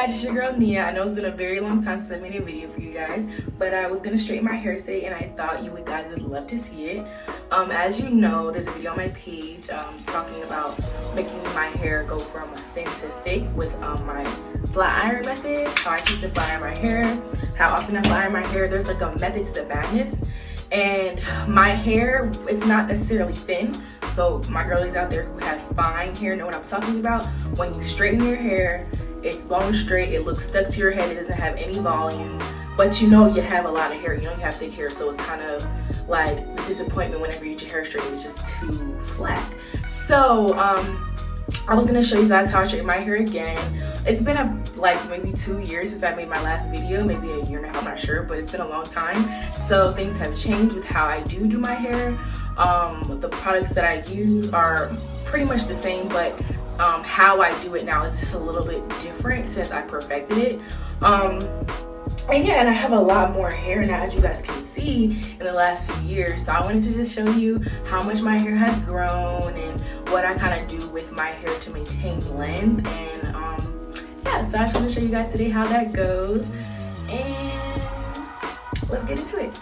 guys, it's your girl Nia. I know it's been a very long time since I made a video for you guys, but I was gonna straighten my hair today and I thought you guys would love to see it. As you know, there's a video on my page talking about making my hair go from thin to thick with my flat iron method, how I choose to flat iron my hair, how often I flat iron my hair. There's like a method to the madness. And my hair, it's not necessarily thin, so my girlies out there who have fine hair know what I'm talking about. When you straighten your hair, it's bone straight, it looks stuck to your head, it doesn't have any volume, but you know you have a lot of hair, you know you have thick hair, so it's kind of like a disappointment whenever you get your hair straightened, it's just too flat. So I was gonna show you guys how I straighten my hair again. It's been like maybe 2 years since I made my last video, maybe a year and a half, I'm not sure, but it's been a long time. So things have changed with how I do my hair. The products that I use are pretty much the same, but how I do it now is just a little bit different since I perfected it. And yeah, and I have a lot more hair now, as you guys can see, in the last few years. So I wanted to just show you how much my hair has grown and what I kind of do with my hair to maintain length. And yeah, so I just want to show you guys today how that goes. And let's get into it.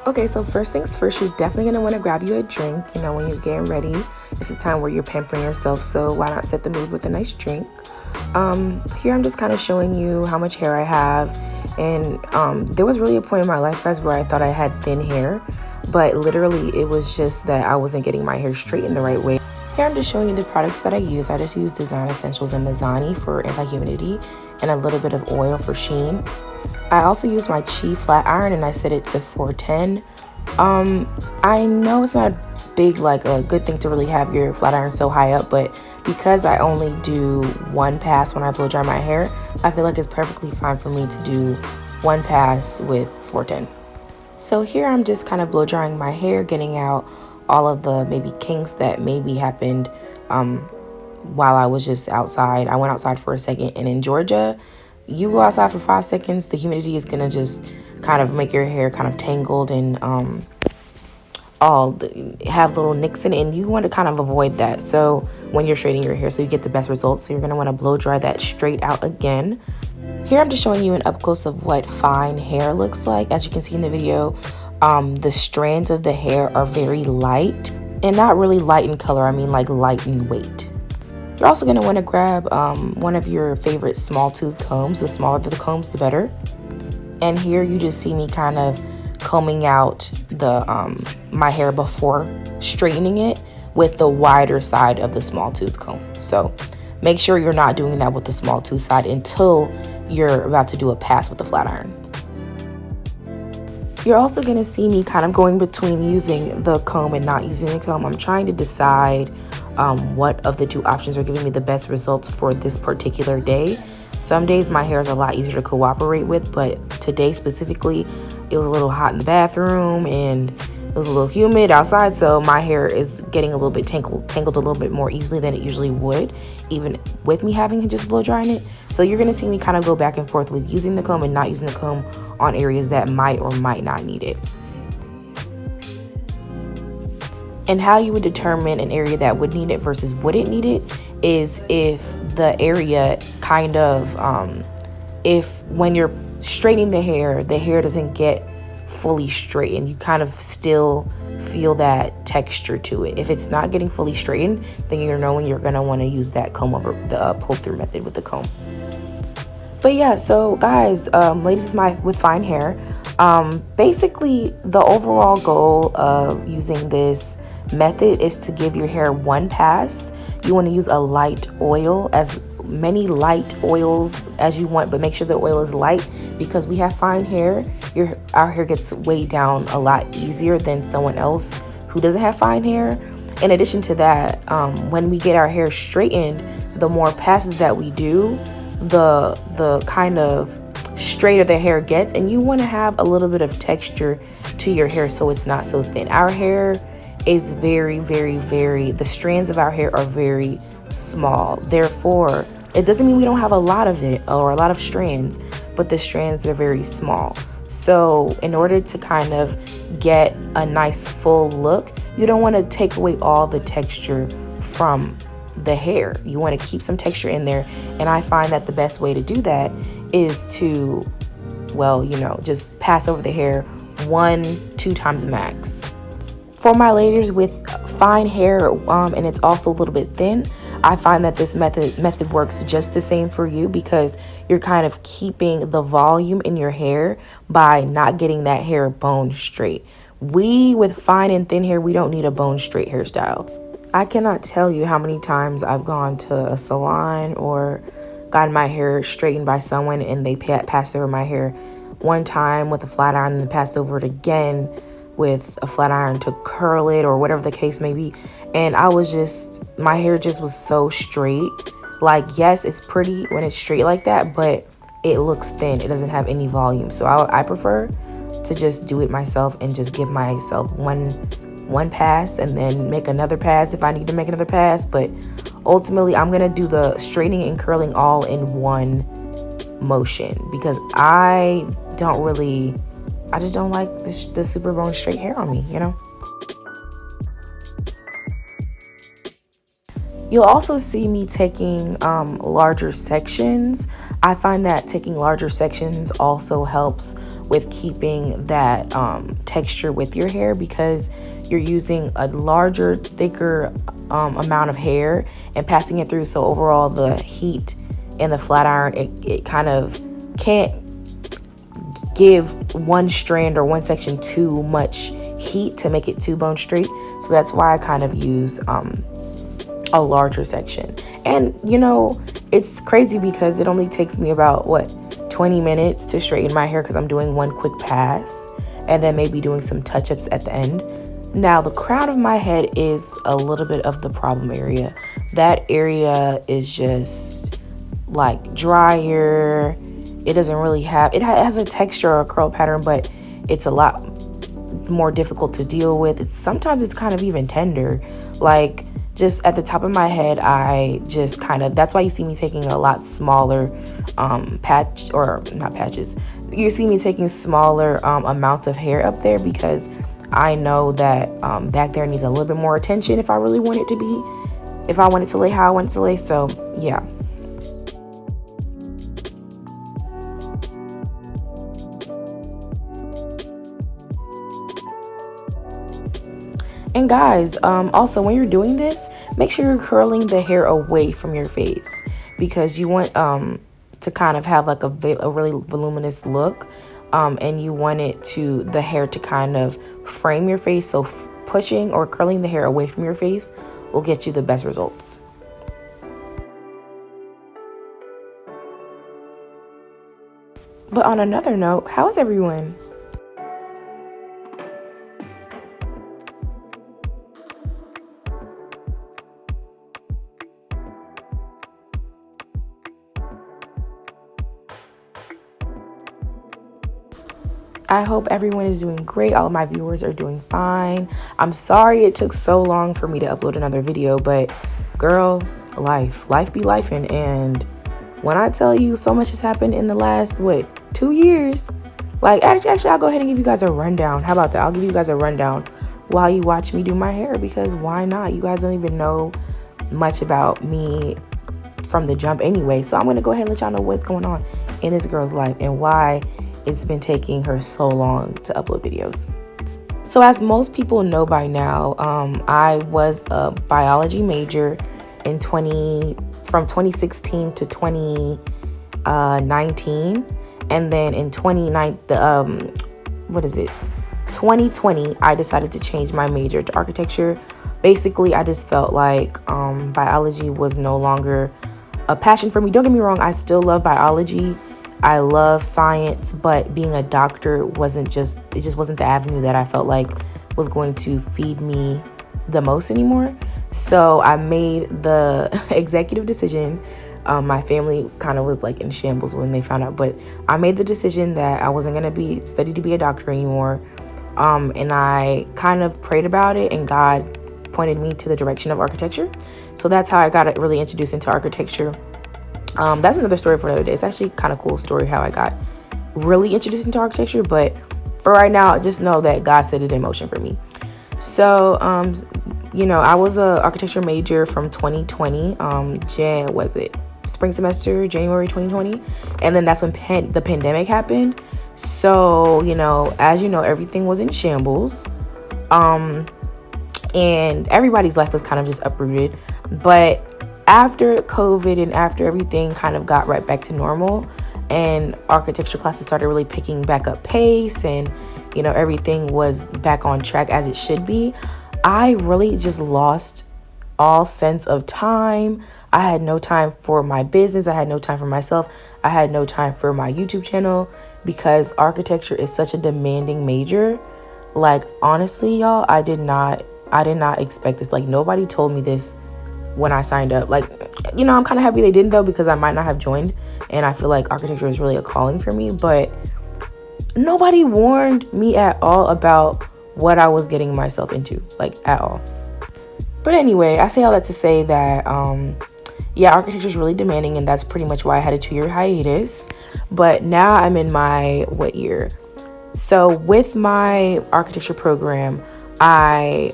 Okay, so first things first, you're definitely going to want to grab you a drink. You know, when you're getting ready, it's a time where you're pampering yourself, so why not set the mood with a nice drink? Here I'm just kind of showing you how much hair I have. And there was really a point in my life, guys, where I thought I had thin hair, but literally it was just that I wasn't getting my hair straightened the right way. Here I'm just showing you the products that I use. I just use Design Essentials and Mizani for anti-humidity and a little bit of oil for sheen. I also use my Chi flat iron and I set it to 410. I know it's not a good thing to really have your flat iron so high up, but because I only do one pass when I blow dry my hair, I feel like it's perfectly fine for me to do one pass with 410. So here I'm just kind of blow drying my hair, getting out all of the maybe kinks that maybe happened while I was just outside. I went outside for a second, and in Georgia, you go outside for 5 seconds, the humidity is gonna just kind of make your hair kind of tangled and have little nicks in it, and you want to kind of avoid that. So when you're straightening your hair, so you get the best results, so you're gonna want to blow dry that straight out again. Here I'm just showing you an up close of what fine hair looks like. As you can see in the video, the strands of the hair are very light, and not really light in color, I mean like light in weight. You're also going to want to grab one of your favorite small tooth combs. The smaller the combs, the better. And here you just see me kind of combing out my hair before straightening it with the wider side of the small tooth comb. So make sure you're not doing that with the small tooth side until you're about to do a pass with the flat iron. You're also going to see me kind of going between using the comb and not using the comb. I'm trying to decide what of the two options are giving me the best results for this particular day. Some days my hair is a lot easier to cooperate with, but today specifically, it was a little hot in the bathroom and it was a little humid outside, so my hair is getting a little bit tangled a little bit more easily than it usually would, even with me having to just blow drying it. So you're gonna see me kind of go back and forth with using the comb and not using the comb on areas that might or might not need it. And how you would determine an area that would need it versus wouldn't need it is if the area kind of, if when you're straightening the hair doesn't get fully straightened, you kind of still feel that texture to it. If it's not getting fully straightened, then you're knowing you're gonna want to use that comb over the pull-through method with the comb. But yeah, so guys, ladies with fine hair, basically the overall goal of using this method is to give your hair one pass. You want to use a light oil, as many light oils as you want, but make sure the oil is light, because we have fine hair. Our hair gets weighed down a lot easier than someone else who doesn't have fine hair. In addition to that, when we get our hair straightened, the more passes that we do, the kind of straighter the hair gets, and you want to have a little bit of texture to your hair so it's not so thin. Our hair is very, very, the strands of our hair are very small. Therefore, it doesn't mean we don't have a lot of it or a lot of strands, but the strands are very small. So in order to kind of get a nice full look, you don't want to take away all the texture from the hair. You want to keep some texture in there. And I find that the best way to do that is to, well, just pass over the hair 1-2 times max. For my ladies with fine hair, and it's also a little bit thin, I find that this method works just the same for you, because you're kind of keeping the volume in your hair by not getting that hair bone straight. We, with fine and thin hair, we don't need a bone straight hairstyle. I cannot tell you how many times I've gone to a salon or gotten my hair straightened by someone and they passed over my hair one time with a flat iron and then passed over it again with a flat iron to curl it or whatever the case may be. And my hair just was so straight. Like, yes, it's pretty when it's straight like that, but it looks thin. It doesn't have any volume. So I prefer to just do it myself and just give myself one pass and then make another pass if I need to make another pass. But ultimately, I'm gonna do the straightening and curling all in one motion, because I just don't like the super bone straight hair on me, You'll also see me taking larger sections. I find that taking larger sections also helps with keeping that texture with your hair, because you're using a larger, thicker amount of hair and passing it through. So overall, the heat in the flat iron, it kind of can't give one strand or one section too much heat to make it too bone straight. So that's why I kind of use a larger section. And it's crazy because it only takes me about 20 minutes to straighten my hair, because I'm doing one quick pass and then maybe doing some touch-ups at the end. Now, the crown of my head is a little bit of the problem area. That area is just like drier. It doesn't really have, it has a texture or a curl pattern, but it's a lot more difficult to deal with. Sometimes it's kind of even tender. Like, just at the top of my head, that's why you see me taking a lot smaller you see me taking smaller amounts of hair up there, because I know that back there needs a little bit more attention if I really want it to be, if I want it to lay how I want it to lay. So yeah. And guys, also when you're doing this, make sure you're curling the hair away from your face, because you want to kind of have like a really voluminous look, and you want the hair to kind of frame your face. So pushing or curling the hair away from your face will get you the best results. But on another note, how is everyone? I hope everyone is doing great. All of my viewers are doing fine. I'm sorry it took so long for me to upload another video, but girl, life be lifing. And when I tell you so much has happened in the last, 2 years, like actually I'll go ahead and give you guys a rundown. How about that? I'll give you guys a rundown while you watch me do my hair, because why not? You guys don't even know much about me from the jump anyway. So I'm going to go ahead and let y'all know what's going on in this girl's life and why it's been taking her so long to upload videos. So as most people know by now, I was a biology major from 2016 to 2019, and then in 2020 I decided to change my major to architecture. Basically, I just felt like biology was no longer a passion for me. Don't get me wrong, I still love biology. I love science, but being a doctor wasn't the avenue that I felt like was going to feed me the most anymore. So I made the executive decision. My family kind of was like in shambles when they found out, but I made the decision that I wasn't going to study to be a doctor anymore. And I kind of prayed about it, and God pointed me to the direction of architecture. So that's how I got really introduced into architecture. That's another story for another day. It's actually kind of cool story how I got really introduced into architecture, but for right now, just know that God set it in motion for me. So I was a architecture major from 2020. Spring semester, January 2020, and then that's when the pandemic happened. So, as you know, everything was in shambles. And everybody's life was kind of just uprooted. But after COVID and after everything kind of got right back to normal, and architecture classes started really picking back up pace, and everything was back on track as it should be, I really just lost all sense of time. I had no time for my business. I had no time for myself. I had no time for my YouTube channel, because architecture is such a demanding major. Like, honestly, y'all, I did not expect this. Like, nobody told me this when I signed up. Like, I'm kind of happy they didn't, though, because I might not have joined, and I feel like architecture is really a calling for me, but nobody warned me at all about what I was getting myself into, like, at all. But anyway, I say all that to say that architecture is really demanding, and that's pretty much why I had a 2-year hiatus. But now I'm in my what year? So with my architecture program, I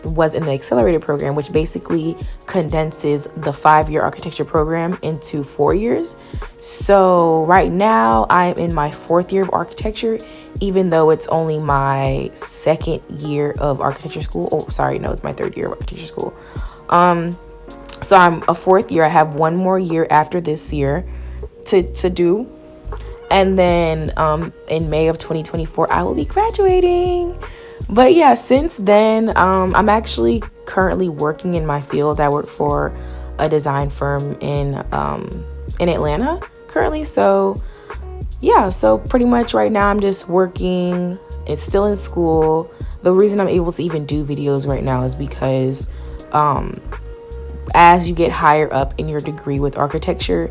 was in the accelerated program, which basically condenses the 5-year architecture program into 4 years. So right now I'm in my 4th year of architecture, even though it's only my 2nd year of architecture school. Oh, sorry, no, it's my 3rd year of architecture school. So I'm a 4th year. I have 1 more year after this year to do. And then in May of 2024, I will be graduating. But yeah, since then, I'm actually currently working in my field. I work for a design firm in Atlanta currently. So yeah, so pretty much right now I'm just working. It's still in school. The reason I'm able to even do videos right now is because as you get higher up in your degree with architecture,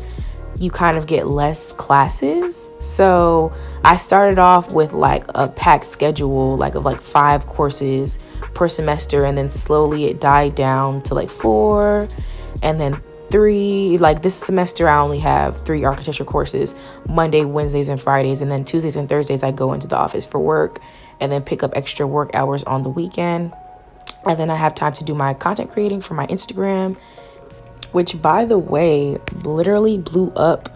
you kind of get less classes. So I started off with like a packed schedule, of 5 courses per semester, and then slowly it died down to like 4, and then 3. Like this semester I only have 3 architecture courses: Monday, Wednesdays, and Fridays, and then Tuesdays and Thursdays I go into the office for work and then pick up extra work hours on the weekend. And then I have time to do my content creating for my Instagram, which, by the way, literally blew up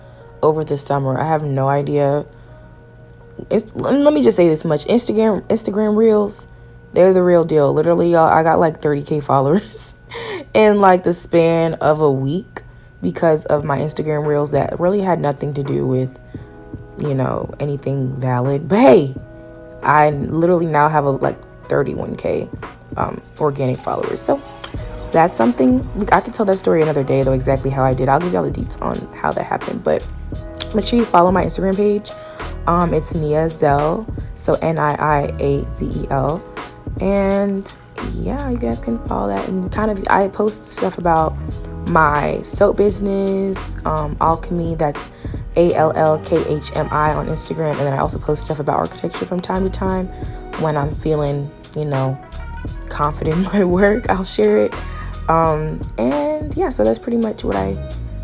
over the summer. I have no idea. Let me just say this much. Instagram Reels, they're the real deal. Literally, y'all, I got like 30K followers in like the span of a week because of my Instagram Reels that really had nothing to do with, anything valid. But hey, I literally now have 31K organic followers. So that's something, I could tell that story another day, though, exactly how I did. I'll give y'all the deets on how that happened. But make sure you follow my Instagram page. It's Nia Zell, so Niiazel. And yeah, you guys can follow that. And I post stuff about my soap business, Alchemy, that's ALLKHMI on Instagram. And then I also post stuff about architecture from time to time. When I'm feeling, confident in my work, I'll share it. And yeah, so that's pretty much what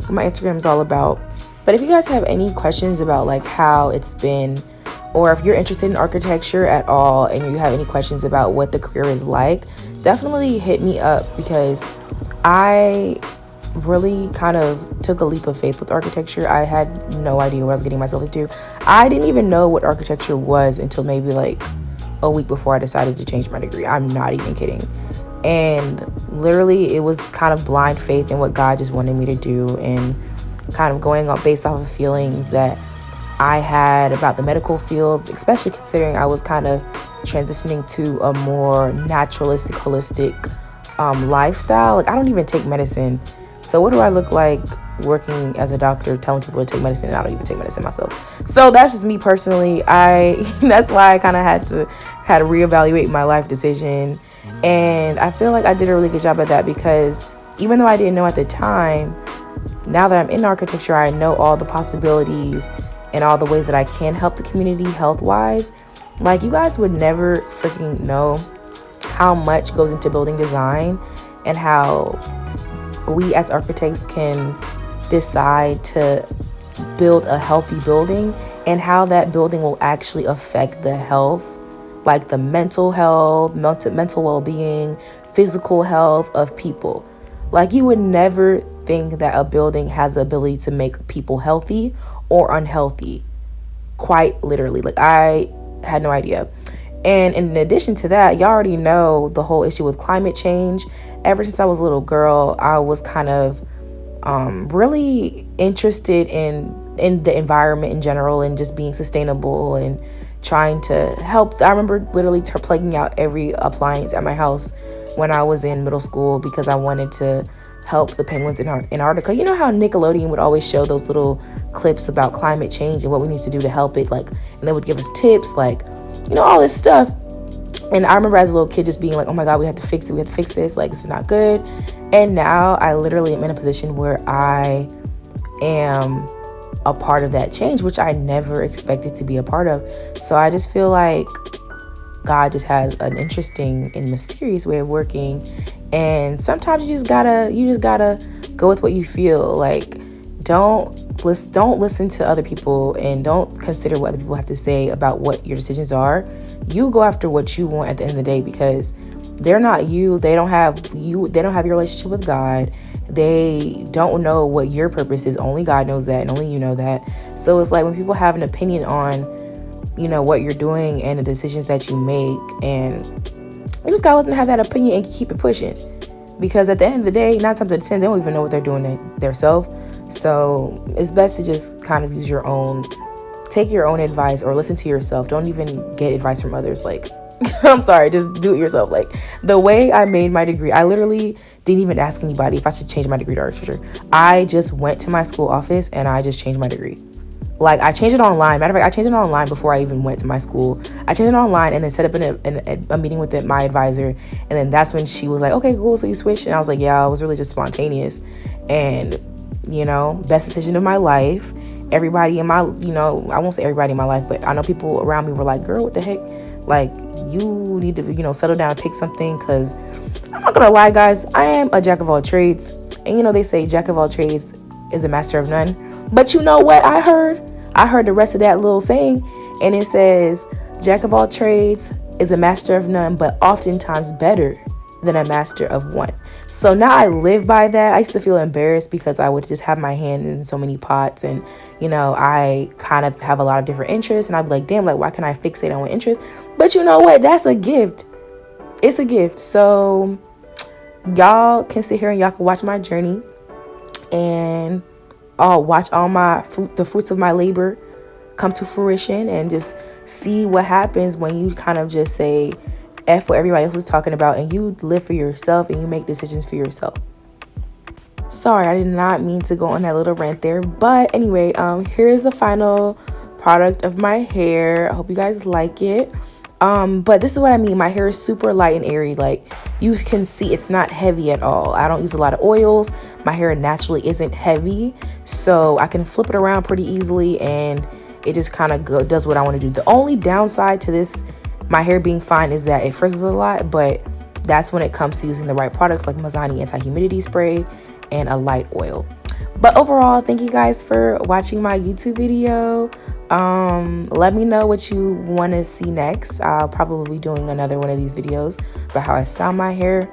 my Instagram is all about. But if you guys have any questions about how it's been, or if you're interested in architecture at all and you have any questions about what the career is like, definitely hit me up, because I really kind of took a leap of faith with architecture. I had no idea what I was getting myself into. I didn't even know what architecture was until maybe a week before I decided to change my degree. I'm not even kidding. And literally, it was kind of blind faith in what God just wanted me to do, and kind of going up based off of feelings that I had about the medical field, especially considering I was kind of transitioning to a more naturalistic, holistic lifestyle. I don't even take medicine. So what do I look like working as a doctor, telling people to take medicine, and I don't even take medicine myself? So that's just me personally. That's why I kind of had to reevaluate my life decision. And I feel like I did a really good job at that, because even though I didn't know at the time, now that I'm in architecture, I know all the possibilities and all the ways that I can help the community health-wise. You guys would never freaking know how much goes into building design, and how we as architects can decide to build a healthy building, and how that building will actually affect the health, the mental health, mental well-being, physical health of people. Like, you would never think that a building has the ability to make people healthy or unhealthy. Quite literally. Like, I had no idea. And in addition to that, y'all already know the whole issue with climate change. Ever since I was a little girl, I was kind of really interested in the environment in general and just being sustainable and trying to help. I remember literally plugging out every appliance at my house when I was in middle school because I wanted to help the penguins in Antarctica. You know how Nickelodeon would always show those little clips about climate change and what we need to do to help it, like, and they would give us tips, like, you know, all this stuff. And I remember as a little kid just being like, oh my God, we have to fix it. We have to fix this. Like, this is not good. And now I literally am in a position where I am a part of that change, which I never expected to be a part of. So I just feel like God just has an interesting and mysterious way of working. And sometimes you just gotta go with what you feel. Like, don't listen to other people and don't consider what other people have to say about what your decisions are. You go after what you want at the end of the day, because they're not you. They don't have your relationship with God. They don't know what your purpose is. Only God knows that, and only you know that. So it's like when people have an opinion on, you know, what you're doing and the decisions that you make, and you just gotta let them have that opinion and keep it pushing. Because at the end of the day, 9 times out of 10, they don't even know what they're doing themselves. So it's best to just kind of take your own advice or listen to yourself. Don't even get advice from others. Like, I'm sorry, just do it yourself. Like, the way I made my degree, I literally didn't even ask anybody if I should change my degree to architecture. I just went to my school office and I just changed my degree. Like, I changed it online. Matter of fact, I changed it online before I even went to my school. I changed it online and then set up a meeting with my advisor. And then that's when she was like, okay, cool, so you switched? And I was like, yeah, it was really just spontaneous. And, you know, best decision of my life. Everybody in my, you know, I won't say everybody in my life, but I know people around me were like, girl, what the heck? Like, you need to, you know, settle down and pick something. Because I'm not going to lie, guys, I am a jack of all trades. And, you know, they say jack of all trades is a master of none. But you know what I heard? I heard the rest of that little saying, and it says, jack of all trades is a master of none, but oftentimes better than a master of one. So now I live by that. I used to feel embarrassed because I would just have my hand in so many pots, and, you know, I kind of have a lot of different interests, and I'd be like, damn, like, why can't I fixate on one interest? But you know what? That's a gift. It's a gift. So y'all can sit here and y'all can watch my journey and watch all the fruits of my labor come to fruition, and just see what happens when you kind of just say F what everybody else is talking about and you live for yourself and you make decisions for yourself. Sorry, I did not mean to go on that little rant there. But anyway, here is the final product of my hair. I hope you guys like it. But this is what I mean. My hair is super light and airy. Like, you can see it's not heavy at all. I don't use a lot of oils. My hair naturally isn't heavy, so I can flip it around pretty easily, and it just kind of does what I want to do. The only downside to this, my hair being fine, is that it frizzes a lot, but that's when it comes to using the right products like Mizani anti-humidity spray and a light oil. But overall, thank you guys for watching my YouTube video. Let me know what you want to see next. I'll probably be doing another one of these videos about how I style my hair.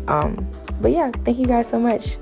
But yeah, thank you guys so much.